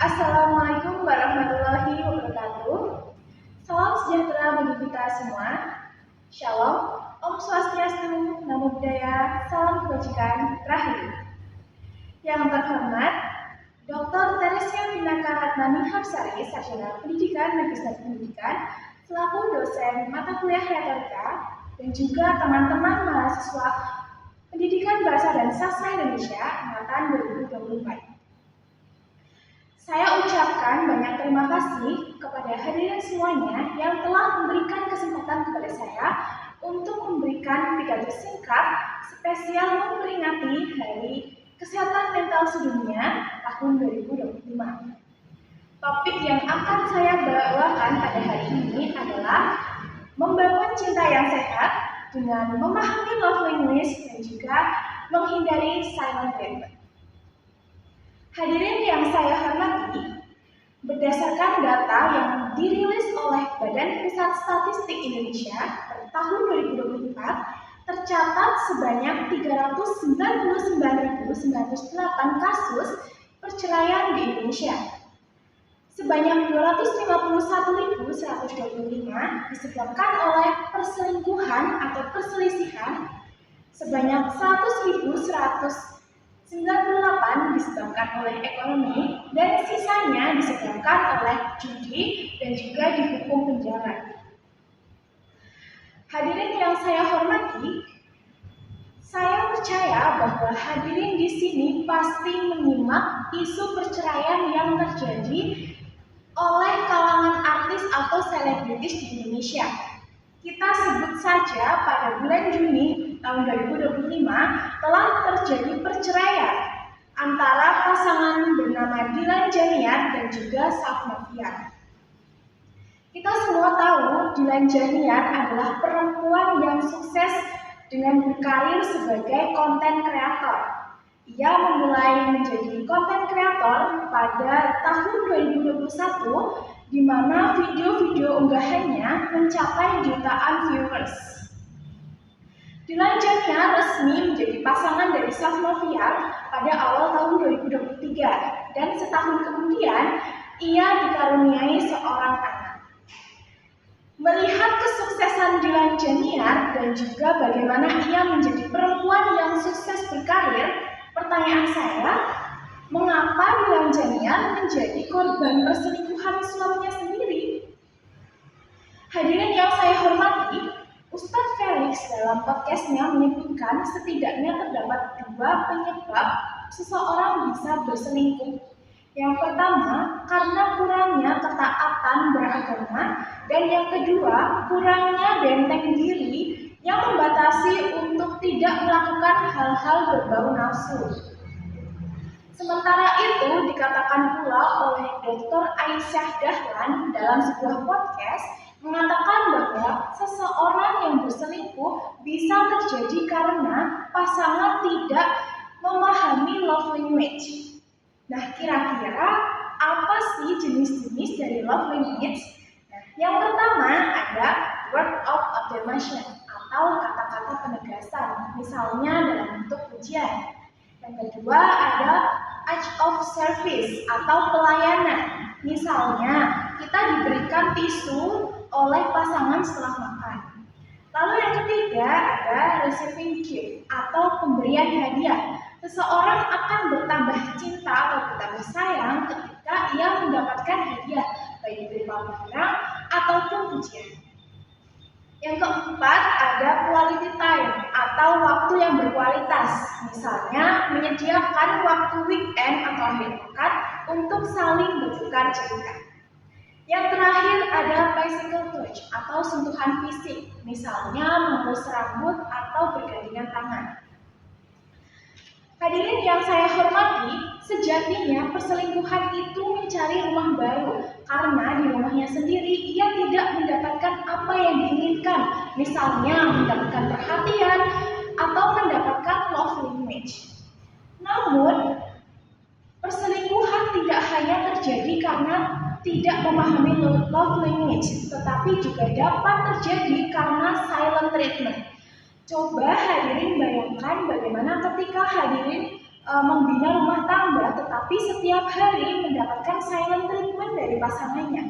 Assalamualaikum warahmatullahi wabarakatuh. Salam sejahtera bagi kita semua. Shalom, Om Swastiastu, Namo Buddhaya, salam kebajikan, Rahayu. Yang terhormat, Dr. Teresia Pinaka Ratnani Hapsari, Sarjana Pendidikan Magister Pendidikan, selaku dosen mata kuliah retorika, dan juga teman-teman mahasiswa Pendidikan Bahasa dan Sastra Indonesia angkatan 2024. Saya ucapkan banyak terima kasih kepada hadirin semuanya yang telah memberikan kesempatan kepada saya untuk memberikan pidato singkat spesial memperingati Hari Kesehatan Mental Sedunia tahun 2025. Topik yang akan saya bawakan pada hari ini adalah membangun cinta yang sehat dengan memahami love language dan juga menghindari silent treatment. Hadirin yang saya hormati, berdasarkan data yang dirilis oleh Badan Pusat Statistik Indonesia pada tahun 2024, tercatat sebanyak 399.908 kasus perceraian di Indonesia. Sebanyak 251.125 disebabkan oleh perselingkuhan atau perselisihan, sebanyak 100.198 disebabkan oleh ekonomi, dan sisanya disebabkan oleh judi dan juga dihukum penjara. Hadirin yang saya hormati, saya percaya bahwa hadirin di sini pasti menyimak isu perceraian yang terjadi oleh kalangan artis atau selebritis di Indonesia. Kita sebut saja pada bulan Juni tahun 2025 telah terjadi perceraian antara pasangan bernama Dilan Janiat dan juga Safnovian. Kita semua tahu Dilan Janiat adalah perempuan yang sukses dengan berkarir sebagai konten kreator. Ia memulai menjadi konten kreator pada tahun 2021, di mana video-video unggahannya mencapai jutaan viewers. Dilan Janiat resmi menjadi pasangan dari Safnovian pada awal tahun 2023, dan setahun kemudian ia dikaruniai seorang anak. Melihat kesuksesan Dilan Janiat dan juga bagaimana ia menjadi perempuan yang sukses berkarir, pertanyaan saya, mengapa Dilan Janiat menjadi korban perselingkuhan suaminya sendiri? Hadirin yang saya hormati, Ustadz Felix dalam podcastnya menyebutkan setidaknya terdapat dua penyebab seseorang bisa berselingkuh. Yang pertama, karena kurangnya ketaatan beragama, dan yang kedua, kurangnya benteng diri yang membatasi untuk tidak melakukan hal-hal berbau nafsu. Sementara itu dikatakan pula oleh Dr. Aisyah Dahlan dalam sebuah podcast, mengatakan bahwa seseorang yang berselingkuh bisa terjadi karena pasangan tidak memahami love language. Nah, kira-kira apa sih jenis-jenis dari love language? Nah, yang pertama ada word of affirmation atau kata-kata penegasan, misalnya dalam bentuk pujian. Yang kedua ada acts of service atau pelayanan. Misalnya, kita diberikan tisu oleh pasangan setelah makan. Lalu yang ketiga ada receiving gift atau pemberian hadiah. Seseorang akan bertambah cinta atau bertambah sayang ketika ia mendapatkan hadiah, baik berupa barang ataupun pujian. Yang keempat ada quality time atau waktu yang berkualitas. Misalnya menyediakan waktu weekend atau akhir pekan untuk saling bertukar cerita. Yang terakhir ada physical touch atau sentuhan fisik, misalnya mengelus rambut atau bergandengan tangan. Hadirin yang saya hormati, sejatinya perselingkuhan itu mencari rumah baru karena di rumahnya sendiri ia tidak mendapatkan apa yang diinginkan, misalnya mendapatkan perhatian atau mendapatkan love language. Namun, perselingkuhan tidak hanya terjadi karena tidak memahami love language, tetapi juga dapat terjadi karena silent treatment. Coba hadirin bayangkan bagaimana ketika hadirin membina rumah tangga, tetapi setiap hari mendapatkan silent treatment dari pasangannya,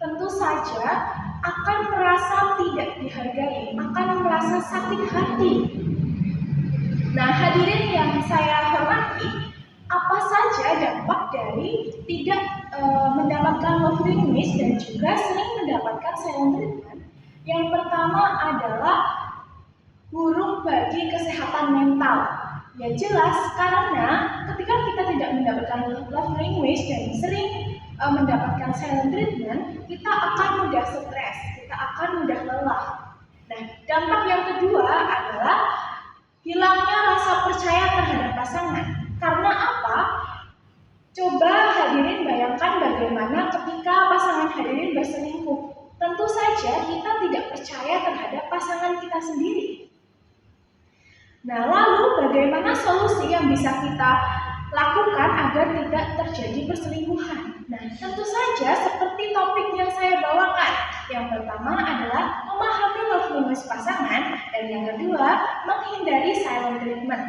tentu saja akan merasa tidak dihargai, akan merasa sakit hati. Nah, hadirin yang saya hormati, apa saja dampak dari tidak mendapatkan love language dan juga sering mendapatkan silent treatment? Yang pertama adalah buruk bagi kesehatan mental. Ya jelas, karena ketika kita tidak mendapatkan love language dan sering mendapatkan silent treatment, kita akan mudah stres, kita akan mudah lelah. Nah, dampak yang kedua adalah hilangnya rasa percaya terhadap pasangan. Karena apa? Coba hadirin bayangkan bagaimana ketika pasangan hadirin berselingkuh. Tentu saja kita tidak percaya terhadap pasangan kita sendiri. Nah, lalu bagaimana solusi yang bisa kita lakukan agar tidak terjadi perselingkuhan? Nah, tentu saja seperti topik yang saya bawakan. Yang pertama adalah memahami love language pasangan, dan yang kedua, menghindari silent treatment.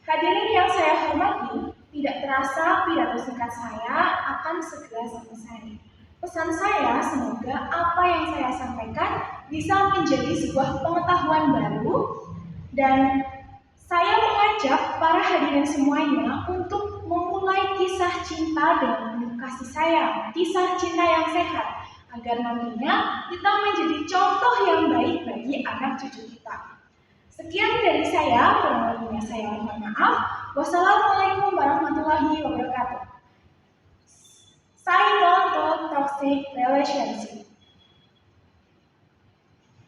Hadirin yang saya hormati, tidak terasa pidato singkat saya akan segera selesai. Pesan saya, semoga apa yang saya sampaikan bisa menjadi sebuah pengetahuan baru, dan saya mengajak para hadirin semuanya untuk memulai kisah cinta dengan penuh kasih sayang, kisah cinta yang sehat, agar nantinya kita menjadi contoh yang baik bagi anak cucu kita. Sekian dari saya, kurang lebihnya saya mohon maaf. Wassalamualaikum warahmatullahi wabarakatuh. Sign on to toxic relationship.